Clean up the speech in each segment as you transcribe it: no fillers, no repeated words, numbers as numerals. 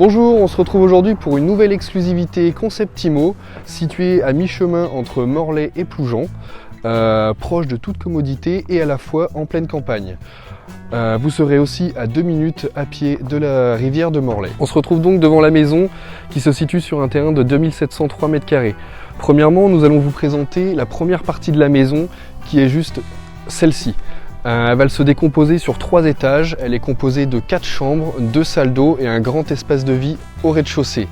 Bonjour, on se retrouve aujourd'hui pour une nouvelle exclusivité Concept Immo, située à mi-chemin entre Morlaix et Ploujean, proche de toute commodité et à la fois en pleine campagne. Vous serez aussi à 2 minutes à pied de la rivière de Morlaix. On se retrouve donc devant la maison qui se situe sur un terrain de 2703 m². Premièrement, nous allons vous présenter la première partie de la maison qui est juste celle-ci. Elle va se décomposer sur 3 étages, elle est composée de 4 chambres, 2 salles d'eau et un grand espace de vie au rez-de-chaussée.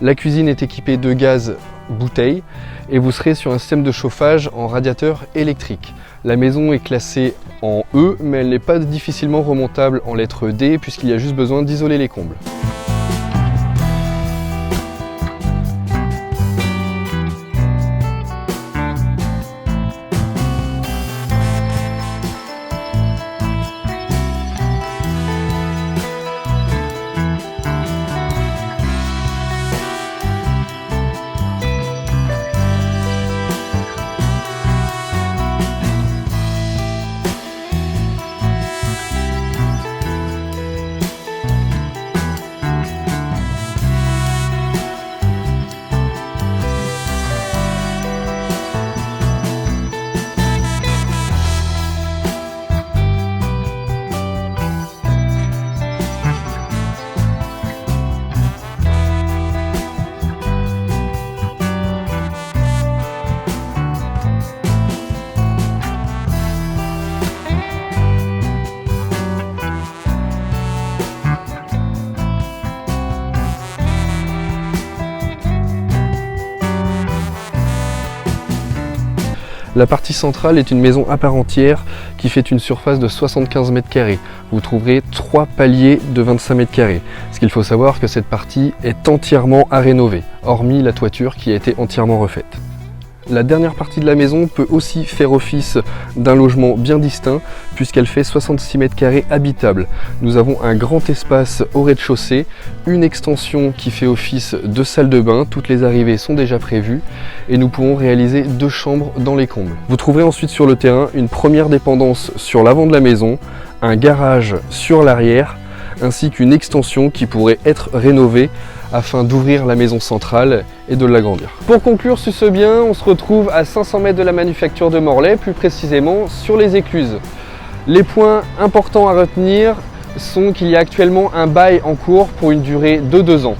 La cuisine est équipée de gaz bouteille et vous serez sur un système de chauffage en radiateur électrique. La maison est classée en E, mais elle n'est pas difficilement remontable en lettre D puisqu'il y a juste besoin d'isoler les combles. La partie centrale est une maison à part entière qui fait une surface de 75 m². Vous trouverez 3 paliers de 25 m². Ce qu'il faut savoir que cette partie est entièrement à rénover, hormis la toiture qui a été entièrement refaite. La dernière partie de la maison peut aussi faire office d'un logement bien distinct puisqu'elle fait 66 m² habitables. Nous avons un grand espace au rez-de-chaussée, une extension qui fait office de salle de bain, toutes les arrivées sont déjà prévues et nous pourrons réaliser 2 chambres dans les combles. Vous trouverez ensuite sur le terrain une première dépendance sur l'avant de la maison, un garage sur l'arrière ainsi qu'une extension qui pourrait être rénovée afin d'ouvrir la maison centrale et de l'agrandir. Pour conclure sur ce bien, on se retrouve à 500 mètres de la manufacture de Morlaix, plus précisément sur les écluses. Les points importants à retenir sont qu'il y a actuellement un bail en cours pour une durée de 2 ans.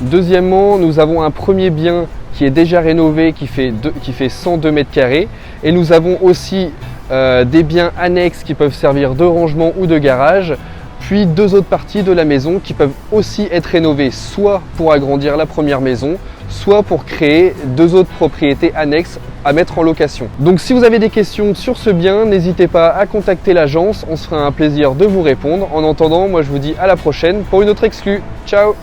Deuxièmement, nous avons un premier bien qui est déjà rénové qui fait 102 m², et nous avons aussi des biens annexes qui peuvent servir de rangement ou de garage, puis 2 autres parties de la maison qui peuvent aussi être rénovées soit pour agrandir la première maison, soit pour créer 2 autres propriétés annexes à mettre en location. Donc si vous avez des questions sur ce bien, n'hésitez pas à contacter l'agence, on se fera un plaisir de vous répondre. En attendant, moi je vous dis à la prochaine pour une autre exclue. Ciao!